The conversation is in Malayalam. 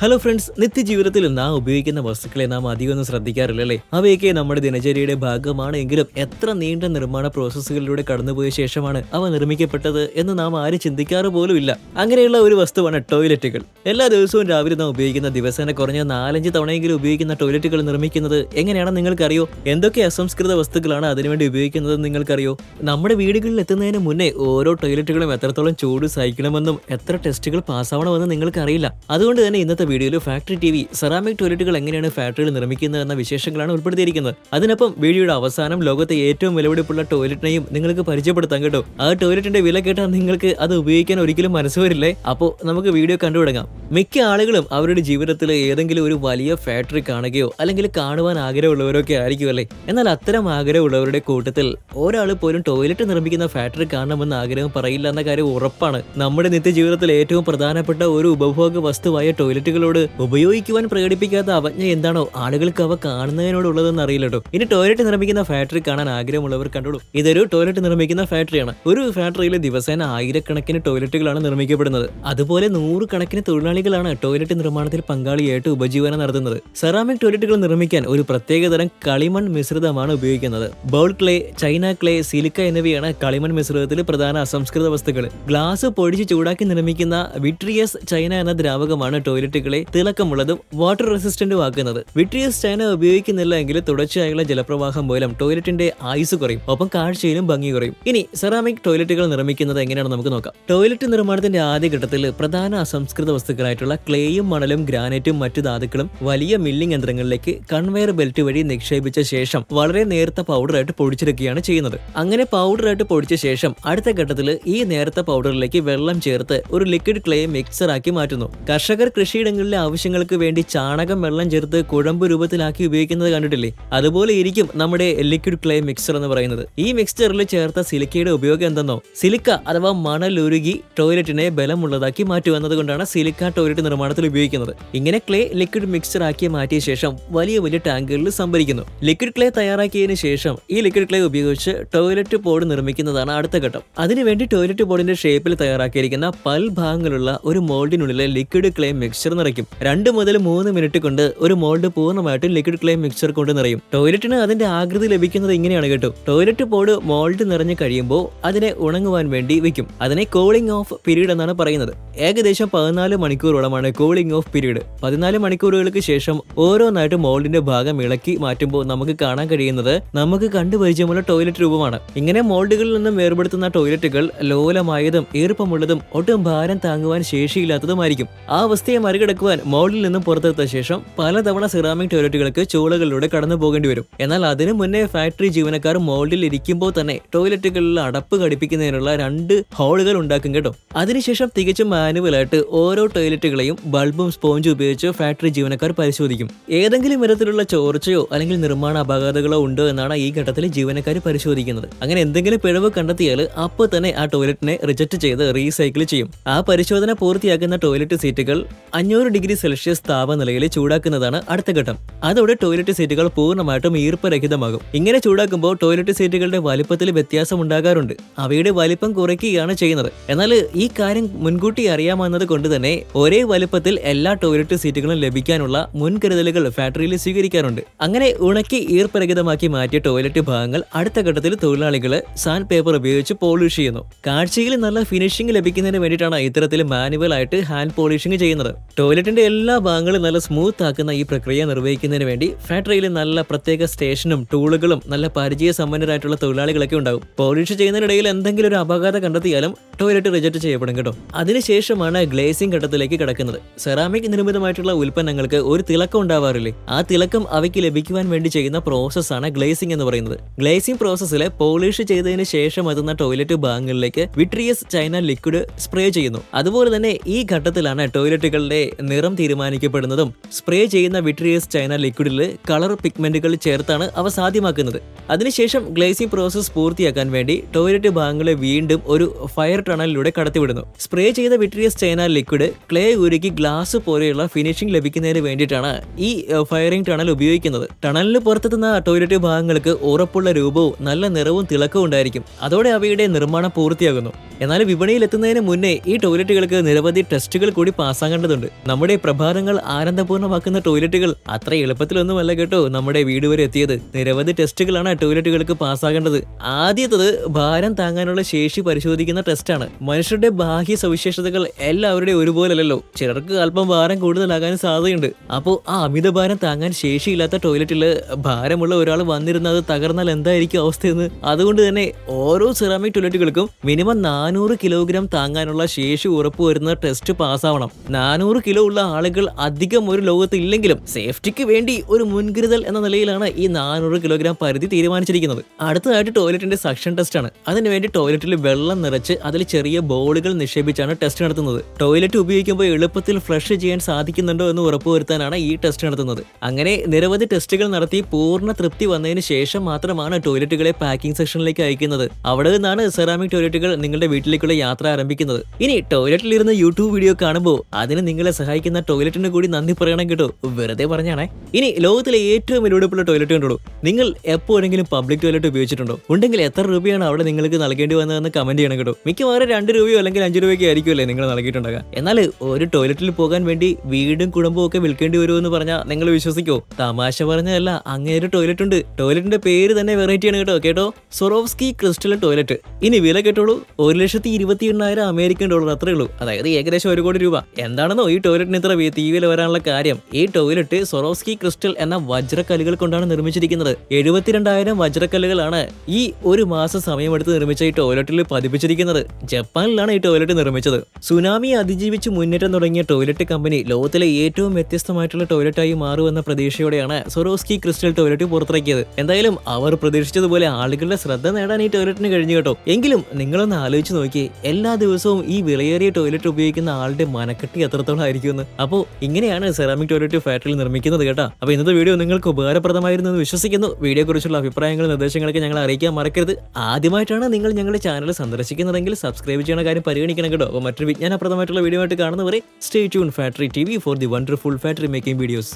ഹലോ ഫ്രണ്ട്സ്, നിത്യജീവിതത്തിൽ നാം ഉപയോഗിക്കുന്ന വസ്തുക്കളെ നാം അധികമൊന്നും ശ്രദ്ധിക്കാറില്ലല്ലേ? അവയൊക്കെ നമ്മുടെ ദിനചര്യയുടെ ഭാഗമാണ് എങ്കിലും എത്ര നീണ്ട നിർമ്മാണ പ്രോസസ്സുകളിലൂടെ കടന്നുപോയ ശേഷമാണ് അവ നിർമ്മിക്കപ്പെട്ടത് എന്ന് നാം ആരും ചിന്തിക്കാറ് പോലുമില്ല. അങ്ങനെയുള്ള ഒരു വസ്തുവാണ് ടോയ്ലറ്റുകൾ. എല്ലാ ദിവസവും രാവിലെ നാം ഉപയോഗിക്കുന്ന ദിവസേന കുറഞ്ഞ 4-5 തവണയെങ്കിലും ഉപയോഗിക്കുന്ന ടോയ്ലറ്റുകൾ നിർമ്മിക്കുന്നത് എങ്ങനെയാണെന്ന് നിങ്ങൾക്കറിയോ? എന്തൊക്കെ അസംസ്കൃത വസ്തുക്കളാണ് അതിനുവേണ്ടി ഉപയോഗിക്കുന്നതെന്ന് നിങ്ങൾക്കറിയോ? നമ്മുടെ വീടുകളിൽ എത്തുന്നതിന് മുന്നേ ഓരോ ടോയ്ലറ്റുകളും എത്രത്തോളം ചൂട് സഹിക്കണമെന്നും എത്ര ടെസ്റ്റുകൾ പാസ്സാവണമെന്നും നിങ്ങൾക്കറിയില്ല. അതുകൊണ്ട് തന്നെ ഇന്നത്തെ വീഡിയോയിൽ ഫാക്ടറി ടിവി സെറാമിക് ടോയ്ലറ്റുകൾ എങ്ങനെയാണ് ഫാക്ടറിയിൽ നിർമ്മിക്കുന്നത് എന്ന വിശേഷങ്ങളാണ് ഉൾപ്പെടുത്തിയിരിക്കുന്നത്. അതിനൊപ്പം വീഡിയോയുടെ അവസാനം ലോകത്തെ ഏറ്റവും വിലപിടിപ്പുള്ള ടോയ്ലറ്റിനെയും നിങ്ങൾക്ക് പരിചയപ്പെടുത്താൻ കേട്ടോ. ആ ടോയ്ലറ്റിന്റെ വില കേട്ടാൽ നിങ്ങൾക്ക് അത് ഉപയോഗിക്കാൻ ഒരിക്കലും മനസ്സ് വരില്ലേ? അപ്പോൾ നമുക്ക് വീഡിയോ കണ്ടുപിടങ്ങാം. മിക്ക ആളുകളും അവരുടെ ജീവിതത്തിൽ ഏതെങ്കിലും ഒരു വലിയ ഫാക്ടറി കാണുകയോ അല്ലെങ്കിൽ കാണുവാൻ ആഗ്രഹമുള്ളവരൊക്കെ ആയിരിക്കുമല്ലേ. എന്നാൽ അത്തരം ആഗ്രഹമുള്ളവരുടെ കൂട്ടത്തിൽ ഒരാൾ പോലും ടോയ്ലറ്റ് നിർമ്മിക്കുന്ന ഫാക്ടറി കാണണമെന്ന് ആഗ്രഹം പറയില്ല എന്ന കാര്യം ഉറപ്പാണ്. നമ്മുടെ നിത്യജീവിതത്തിൽ ഏറ്റവും പ്രധാനപ്പെട്ട ഒരു ഉപഭോഗ വസ്തുവായ ടോയ്ലറ്റുകളോട് ഉപയോഗിക്കുവാൻ പ്രകടിപ്പിക്കാത്ത അവജ്ഞ എന്താണോ ആളുകൾക്ക് അവ കാണുന്നതിനോടുള്ളതെന്ന് അറിയില്ല കേട്ടോ. ഇനി ടോയ്ലറ്റ് നിർമ്മിക്കുന്ന ഫാക്ടറി കാണാൻ ആഗ്രഹമുള്ളവർ കണ്ടോളൂ. ഇതൊരു ടോയ്ലറ്റ് നിർമ്മിക്കുന്ന ഫാക്ടറിയാണ്. ഒരു ഫാക്ടറിയിൽ ദിവസേന ആയിരക്കണക്കിന് ടോയ്ലറ്റുകളാണ് നിർമ്മിക്കപ്പെടുന്നത്. അതുപോലെ 100 കണക്കിന് തൊഴിലാളികളാണ് ടോയ്ലറ്റ് നിർമ്മാണത്തിൽ പങ്കാളിയായിട്ട് ഉപജീവനം നടത്തുന്നത്. സെറാമിക് ടോയ്ലറ്റുകൾ നിർമ്മിക്കാൻ ഒരു പ്രത്യേകതരം കളിമൺ മിശ്രിതമാണ് ഉപയോഗിക്കുന്നത്. Bowl clay, China clay, silica എന്നിവയാണ് കളിമൺ മിശ്രിതത്തിൽ പ്രധാന അസംസ്കൃത വസ്തുക്കൾ. ഗ്ലാസ് പൊടിച്ച് ചൂടാക്കി നിർമ്മിക്കുന്ന വിട്രിയസ് ചൈന എന്ന ദ്രാവകമാണ് ടോയ്ലറ്റുകളെ തിളക്കമുള്ളതും വാട്ടർ റെസിസ്റ്റന്റും ആക്കുന്നത്. വിട്രിയസ് ചൈന ഉപയോഗിക്കുന്നില്ല എങ്കിൽ തുടർച്ചയായുള്ള ജലപ്രവാഹം മൂലം ടോയ്ലറ്റിന്റെ ആയുസ് കുറയും, ഒപ്പം കാഴ്ചയിലും ഭംഗി കുറയും. ഇനി സെറാമിക് ടോയ്ലറ്റുകൾ നിർമ്മിക്കുന്നത് എങ്ങനെയാണെന്ന് നമുക്ക് നോക്കാം. ടോയ്ലറ്റ് നിർമ്മാണത്തിന്റെ ആദ്യഘട്ടത്തിൽ പ്രധാന അസംസ്കൃത വസ്തുക്കളായിട്ടുള്ള ക്ലേയും മണലും ഗ്രാനൈറ്റും മറ്റു ധാതുക്കളും വലിയ മില്ലിംഗ് യന്ത്രങ്ങളിലേക്ക് കൺവെയർ ബെൽറ്റ് വഴി നിക്ഷേപിച്ച ശേഷം വളരെ നേർത്ത പൗഡറായിട്ട് പൊടിച്ചെടുക്കുകയാണ് ചെയ്യുന്നത്. അങ്ങനെ പൗഡറായിട്ട് പൊടിച്ച ശേഷം അടുത്ത ഘട്ടത്തിൽ ഈ നേർത്ത പൗഡറിലേക്ക് വെള്ളം ചേർത്ത് ഒരു ലിക്വിഡ് ക്ലേ മിക്സർ ആക്കി മാറ്റുന്നു. കർഷകർ കൃഷിയിടങ്ങളിലെ ആവശ്യങ്ങൾക്ക് വേണ്ടി ചാണകം വെള്ളം ചേർത്ത് കുഴമ്പ് രൂപത്തിലാക്കി ഉപയോഗിക്കുന്നത് കണ്ടിട്ടില്ലേ? അതുപോലെ ഇരിക്കും നമ്മുടെ ലിക്വിഡ് ക്ലേ മിക്സർ എന്ന് പറയുന്നത്. ഈ മിക്സ്ചറിൽ ചേർത്ത സിലിക്കയുടെ ഉപയോഗം എന്തെന്നോ, സിലിക്ക അഥവാ മണലുരുകി ടോയ്ലറ്റിനെ ബലമുള്ളതാക്കി മാറ്റുവന്നത് കൊണ്ടാണ് സിലിക്ക ടോയ്ലറ്റ് നിർമ്മാണത്തിൽ ഉപയോഗിക്കുന്നത്. ഇങ്ങനെ ക്ലേ ലിക്വിഡ് മിക്സ്ചർ ആക്കി മാറ്റിയ ശേഷം വലിയ വലിയ ടാങ്കുകളിൽ സംഭരിക്കുന്നു. ലിക്വിഡ് ക്ലേ തയ്യാറാക്കിയതിനു ശേഷം ഈ ലിക്വിഡ് ക്ലേ ഉപയോഗിച്ച് ടോയ്ലറ്റ് ബോർഡ് നിർമ്മിക്കുന്നതാണ് അടുത്ത ഘട്ടം. അതിനുവേണ്ടി ടോയ്ലറ്റ് ബോർഡിന്റെ ഷേപ്പിൽ തയ്യാറാക്കിയിരിക്കുന്ന പൽ ഭാഗങ്ങളുള്ള ഒരു മോൾഡിനുള്ളിൽ ലിക്വിഡ് ക്ലേ മിക്സ്ചർ നിറയ്ക്കും. 2 മുതൽ 3 മിനിറ്റ് കൊണ്ട് ഒരു മോൾഡ് പൂർണ്ണമായിട്ടും ലിക്വിഡ് ക്ലേ മിക്സ്ചർ കൊണ്ട് നിറയും. ടോയ്ലറ്റിന് അതിന്റെ ആകൃതി ലഭിക്കുന്നത് ഇങ്ങനെയാണ് കേട്ടോ. ടോയ്ലറ്റ് ബോർഡ് മോൾഡ് നിറഞ്ഞു കഴിയുമ്പോൾ അതിനെ ഉണങ്ങുവാൻ വേണ്ടി വെക്കും. അതിനെ കൂളിംഗ് ഓഫ് പീരീഡ് എന്നാണ് പറയുന്നത്. ഏകദേശം 14 മണിക്കൂറോളമാണ് കൂളിംഗ് ഓഫ് പീരീഡ്. 14 മണിക്കൂറുകൾക്ക് ശേഷം ഓരോന്നായിട്ട് മോൾഡിന്റെ ഭാഗം ഇളക്കി മാറ്റുമ്പോൾ നമുക്ക് കാണാൻ കഴിയുന്നത് നമുക്ക് കണ്ടുപരിചയമുള്ള ടോയ്ലറ്റ് രൂപമാണ്. ഇങ്ങനെ മോൾഡുകളിൽ നിന്നും വേർപെടുത്തുന്ന ടോയ്ലറ്റുകൾ ലോലമായതും ഈർപ്പമുള്ളതും ഒട്ടും ഭാരം താങ്ങുവാൻ ശേഷിയില്ലാത്തതുമായിരിക്കും. ആ അവസ്ഥയെ മറികടക്കുവാൻ മോൾഡിൽ നിന്നും പുറത്തെടുത്ത ശേഷം പലതവണ സെറാമിക് ടോയ്ലറ്റുകൾക്ക് ചൂളകളിലൂടെ കടന്നു പോകേണ്ടി വരും. എന്നാൽ അതിനു മുന്നേ ഫാക്ടറി ജീവനക്കാർ മോൾഡിൽ ഇരിക്കുമ്പോൾ തന്നെ ടോയ്ലറ്റുകളിൽ അടപ്പ് ഘടിപ്പിക്കുന്നതിനുള്ള 2 ഹോളുകൾ ഉണ്ടാക്കും കേട്ടോ. അതിനുശേഷം തികച്ചും മാനുവലായിട്ട് ഓരോ ടോയ്ലറ്റുകളെയും ബൾബും സ്പോഞ്ചും ഉപയോഗിച്ച് ഫാക്ടറി ജീവനക്കാർ പരിശോധിക്കും. ഏതെങ്കിലും വിധത്തിലുള്ള ചോർച്ചയോ അല്ലെങ്കിൽ നിർമ്മാണ അപകടങ്ങളോ ഉണ്ടോ എന്നാണ് ഈ ഘട്ടത്തിൽ ജീവനക്കാർ പരിശോധിക്കുന്നത്. അങ്ങനെ എന്തെങ്കിലും പിഴവ് കണ്ടെത്തിയാൽ അപ്പോൾ തന്നെ ആ ടോയ്ലറ്റിനെ റിജക്ട് ചെയ്ത് റീസൈക്കിൾ ചെയ്യും. ആ പരിശോധന പൂർത്തിയാക്കുന്ന ടോയ്ലറ്റ് സീറ്റുകൾ 500 ഡിഗ്രി സെൽഷ്യസ് താപനിലയിൽ ചൂടാക്കുന്നതാണ് അടുത്ത ഘട്ടം. അതോടെ ടോയ്ലറ്റ് സീറ്റുകൾ പൂർണ്ണമായിട്ടും ഈർപ്പരഹിതമാകും. ഇങ്ങനെ ചൂടാക്കുമ്പോൾ ടോയ്ലറ്റ് സീറ്റുകളുടെ വലിപ്പത്തിൽ വ്യത്യാസം ഉണ്ടാകാറുണ്ട്. അവയുടെ വലിപ്പം കുറയ്ക്കുകയാണ് ചെയ്യുന്നത്. എന്നാൽ ഈ കാര്യം മുൻകൂട്ടി അറിയാമെന്നത് കൊണ്ട് തന്നെ ഒരേ വലിപ്പത്തിൽ എല്ലാ ടോയ്ലറ്റ് സീറ്റുകളും ലഭിക്കാനുള്ള മുൻകരുതലുകൾ ഫാക്ടറിയിൽ സ്വീകരിക്കാറുണ്ട്. അങ്ങനെ ഉണക്കി ഈർപ്പരഹിതമാക്കി മാറ്റിയ ടോയ്ലറ്റ് ഭാഗങ്ങൾ അടുത്ത ഘട്ടത്തിൽ തൊഴിലാളികൾ സാൻഡ് പേപ്പർ ഉപയോഗിച്ച് പോളിഷ് ചെയ്യുന്നു. കാഴ്ചയിൽ നല്ല ഫിനിഷിംഗ് ലഭിക്കുന്നതിന് വേണ്ടിയിട്ടാണ് ഇത്തരത്തിൽ മാനുവൽ ആയിട്ട് ഹാൻഡ് പോളിഷിംഗ് ചെയ്യുന്നത്. ടോയ്ലറ്റിന്റെ എല്ലാ ഭാഗങ്ങളും നല്ല സ്മൂത്ത് ആക്കുന്ന ഈ പ്രക്രിയ നിർവഹിക്കുന്നതിന് വേണ്ടി ഫാക്ടറിയിൽ നല്ല പ്രത്യേക സ്റ്റേഷനും ടൂളുകളും നല്ല പരിചയ സമ്പന്നരായിട്ടുള്ള തൊഴിലാളികളൊക്കെ ഉണ്ടാകും. പോളിഷ് ചെയ്യുന്നതിനിടയിൽ എന്തെങ്കിലും ഒരു അപകടം കണ്ടെത്തിയാലും ടോയ്ലറ്റ് റിജക്ട് ചെയ്യപ്പെടും കേട്ടോ. അതിനുശേഷമാണ് ഗ്ലേസിംഗ് ഘട്ടത്തിലേക്ക് കിടക്കുന്നത്. സെറാമിക് നിർമ്മിതമായിട്ടുള്ള ഉൽപ്പന്നങ്ങൾക്ക് ഒരു തിളക്കം ഉണ്ടാവാറില്ലേ? ആ തിളക്കം അവയ്ക്ക് ലഭിക്കുവാൻ വേണ്ടി ചെയ്യുന്ന പ്രോസസ്സാണ് ഗ്ലേസിംഗ് എന്ന് പറയുന്നത്. ഗ്ലേസിംഗ് പ്രോസസ്സിൽ പോളിഷ് ചെയ്തതിന് ശേഷം എത്തുന്ന ടോയ്ലറ്റ് ഭാഗങ്ങളിലേക്ക് വിട്രിയസ് ചൈന ലിക്വിഡ് സ്പ്രേ ചെയ്യുന്നു. അതുപോലെ തന്നെ ഈ ഘട്ടത്തിലാണ് ടോയ്ലറ്റുകളുടെ നിറം തീരുമാനിക്കപ്പെടുന്നതും. സ്പ്രേ ചെയ്യുന്ന വിട്രിയസ് ചൈന ലിക്വിഡിൽ കളർ പിഗ്മെന്റുകൾ ചേർത്താണ് അവ സാധ്യമാക്കുന്നത്. അതിനുശേഷം ഗ്ലേസിംഗ് പ്രോസസ് പൂർത്തിയാക്കാൻ വേണ്ടി ടോയ്ലറ്റ് ഭാഗങ്ങളെ വീണ്ടും ഒരു ഫയർ ടണലിലൂടെ കടത്തിവിടുന്നു. സ്പ്രേ ചെയ്ത വിട്രിയസ് ചൈന ലിക്വിഡ് ക്ലേ ഉരുക്കി ഗ്ലാസ് പോലെയുള്ള ഫിനിഷിംഗ് ലഭിക്കുന്നതിന് വേണ്ടിയിട്ടാണ് ഈ ഫയറിംഗ് ടണൽ ഉപയോഗിക്കുന്നത്. ടണലിന് പുറത്തെത്തുന്ന ടോയ്ലറ്റ് ഭാഗങ്ങൾക്ക് ഉറപ്പുള്ള രൂപവും നല്ല നിറവും തിളക്കവും ഉണ്ടായിരിക്കും. അതോടെ അവയുടെ നിർമ്മാണം പൂർത്തിയാകുന്നു. എന്നാൽ വിപണിയിൽ എത്തുന്നതിന് മുന്നേ ഈ ടോയ്ലറ്റുകൾക്ക് നിരവധി ടെസ്റ്റുകൾ കൂടി പാസ്സാകേണ്ടതുണ്ട്. നമ്മുടെ പ്രഭാതങ്ങൾ ആനന്ദപൂർണ്ണമാക്കുന്ന ടോയ്ലറ്റുകൾ അത്ര എളുപ്പത്തിലൊന്നുമല്ല കേട്ടോ നമ്മുടെ വീട് വരെ എത്തിയത്. നിരവധി ടെസ്റ്റുകളാണ് ടോയ്ലറ്റുകൾക്ക് പാസ്സാകേണ്ടത്. ആദ്യത്തത് ഭാരം താങ്ങാനുള്ള ശേഷി പരിശോധിക്കുന്ന ടെസ്റ്റാണ്. മനുഷ്യരുടെ ബാഹ്യ സവിശേഷതകൾ എല്ലാവരുടെയും ഒരുപോലല്ലോ. ചിലർക്ക് അല്പം ഭാരം കൂടുതലാകാൻ സാധ്യതയുണ്ട്. അപ്പോൾ ആ അമിതഭാരം താങ്ങാൻ ശേഷിയില്ലാത്ത ടോയ്ലറ്റിൽ ഭാരമുള്ള ഒരാൾ വന്നിരുന്ന് അത് തകർന്നാൽ എന്തായിരിക്കും അവസ്ഥയെന്ന്. അതുകൊണ്ട് തന്നെ ഓരോ സെറാമിക് ടോയ്ലറ്റുകൾക്കും മിനിമം 400 കിലോഗ്രാം താങ്ങാനുള്ള ശേഷി ഉറപ്പുവരുന്ന ടെസ്റ്റ് പാസ്സാവണം. 400 കിലോ ഉള്ള ആളുകൾ അധികം ഒരു ലോകത്ത് ഇല്ലെങ്കിലും സേഫ്റ്റിക്ക് വേണ്ടി ഒരു മുൻകരുതൽ എന്ന നിലയിലാണ് ഈ 400 കിലോഗ്രാം പരിധി തീരുമാനിച്ചിരിക്കുന്നത്. അടുത്തതായിട്ട് ടോയ്ലറ്റിന്റെ സക്ഷൻ ടെസ്റ്റ് ആണ്. അതിനുവേണ്ടി ടോയ്ലറ്റിൽ വെള്ളം നിറച്ച് അതിൽ ചെറിയ ബോളുകൾ നിക്ഷേപിച്ചാണ് ടെസ്റ്റ് നടത്തുന്നത്. ടോയ്ലറ്റ് ഉപയോഗിക്കുമ്പോൾ എളുപ്പത്തിൽ ഫ്ലഷ് ചെയ്യാൻ സാധിക്കുന്നുണ്ടോ എന്ന് ഉറപ്പുവരുത്താനാണ് ഈ ടെസ്റ്റ് നടത്തുന്നത്. അങ്ങനെ നിരവധി ടെസ്റ്റുകൾ നടത്തി പൂർണ്ണ തൃപ്തി വന്നതിന് ശേഷം മാത്രമാണ് ടോയ്ലറ്റുകളെ പാക്കിംഗ് സെക്ഷനിലേക്ക് അയക്കുന്നത്. അവിടെ നിന്നാണ് സെറാമിക് ടോയ്ലറ്റുകൾ നിങ്ങളുടെ വീട്ടിലേക്കുള്ള യാത്ര ആരംഭിക്കുന്നത്. ഇനി ടോയ്ലറ്റിൽ ഇരുന്ന് യൂട്യൂബ് വീഡിയോ കാണുമ്പോൾ അതിന് നിങ്ങളെ സഹായിക്കുന്ന ടോയ്ലറ്റിന് കൂടി നന്ദി പറയണം കേട്ടോ. വെറുതെ പറഞ്ഞാണേ. ഇനി ലോകത്തിലെ ഏറ്റവും വിലപിടിപ്പുള്ള ടോയ്ലറ്റ് കണ്ടോളൂ. നിങ്ങൾ എപ്പോഴെങ്കിലും പബ്ലിക് ടോയ്ലറ്റ് ഉപയോഗിച്ചിട്ടുണ്ടോ? ഉണ്ടെങ്കിൽ എത്ര രൂപയാണ് അവിടെ നിങ്ങൾക്ക് നൽകേണ്ടി വന്നതെന്ന് കമന്റ് ചെയ്യണം കേട്ടോ. മിക്കവാറും 2 രൂപയോ അല്ലെങ്കിൽ 5 രൂപയ്ക്ക് ആയിരിക്കുമല്ലേ നിങ്ങൾ നൽകിയിട്ടുണ്ടാകുക. എന്നാൽ ഒരു ടോയ്ലറ്റിൽ പോകാൻ വേണ്ടി വീടും കുടുംബവും ഒക്കെ വിൽക്കേണ്ടി വരുമെന്ന് പറഞ്ഞാൽ നിങ്ങൾ വിശ്വസിക്കോ? തമാശ പറഞ്ഞതല്ല, അങ്ങനെ ഒരു ടോയ്ലറ്റ് ഉണ്ട്. ടോയ്ലറ്റിന്റെ പേര് തന്നെ വെറൈറ്റി ആണ് കേട്ടോ. സൊറോവ്സ്കി ക്രിസ്റ്റൽ ടോയ്ലറ്റ്. ഇനി വില കേട്ടോളൂ, $1,28,000 അമേരിക്കൻ ഡോളർ. അത്രേ ഉള്ളൂ. അതായത് ഏകദേശം 1 കോടി രൂപ. എന്താണെന്നോ ഈ ടോയ്ലറ്റിന് ഇത്ര തീവില വരാനുള്ള കാര്യം? ഈ ടോയ്ലറ്റ് സൊറോവ്സ്കി ക്രിസ്റ്റൽ എന്ന വജ്രക്കല്ലുകൾ കൊണ്ടാണ് നിർമ്മിച്ചിരിക്കുന്നത്. 72,000 വജ്രക്കല്ലുകളാണ് ഈ ഒരു മാസം സമയമെടുത്ത് നിർമ്മിച്ച ഈ ടോയ്ലറ്റിൽ പതിപ്പിച്ചിരിക്കുന്നത്. ജപ്പാനിലാണ് ഈ ടോയ്ലറ്റ് നിർമ്മിച്ചത്. സുനാമി അതിജീവിച്ച് മുന്നേറ്റം തുടങ്ങിയ ടോയ്ലറ്റ് കമ്പനി ലോകത്തിലെ ഏറ്റവും വ്യത്യസ്തമായിട്ടുള്ള ടോയ്ലറ്റായി മാറുമെന്ന പ്രതീക്ഷയോടെയാണ് സൊറോവ്സ്കി ക്രിസ്റ്റൽ ടോയ്ലറ്റ് പുറത്തിറക്കിയത്. എന്തായാലും അവർ പ്രതീക്ഷിച്ചതുപോലെ ആളുകളുടെ ശ്രദ്ധ നേടാൻ ഈ ടോയ്ലറ്റിന് കഴിഞ്ഞു കേട്ടോ. എങ്കിലും നിങ്ങളൊന്ന് ആലോചിച്ച് നോക്കി, എല്ലാ ദിവസവും ഈ വിലയേറിയ ടോയ്ലറ്റ് ഉപയോഗിക്കുന്ന ആളുടെ മനക്കെട്ടി എത്രത്തോളം ആയിരിക്കുമെന്ന്. അപ്പോൾ ഇങ്ങനെയാണ് സെറാമിക് ടോയ്ലറ്റ് ഫാക്ടറിയിൽ നിർമ്മിക്കുന്നത് കേട്ടോ. അപ്പോൾ ഇന്നത്തെ വീഡിയോ നിങ്ങൾക്ക് ഉപകാരപ്രദമായിരുന്നു എന്ന് വിശ്വസിക്കുന്നു. വീഡിയോ കുറിച്ചുള്ള അഭിപ്രായങ്ങളും നിർദ്ദേശങ്ങളൊക്കെ ഞങ്ങൾ അറിയിക്കാൻ മറക്കരുത്. ആദ്യമായിട്ടാണ് നിങ്ങൾ ഞങ്ങളുടെ ചാനൽ സന്ദർശിക്കുന്നതെങ്കിൽ സബ്സ്ക്രൈബ് ചെയ്യുന്ന കാര്യം പരിഗണിക്കണം കേട്ടോ. അപ്പോൾ മറ്റൊരു വിജ്ഞാനപ്രദമായിട്ടുള്ള വീഡിയോ ആയിട്ട് കാണുന്നവരെ stay tune factory TV for the wonderful factory making videos.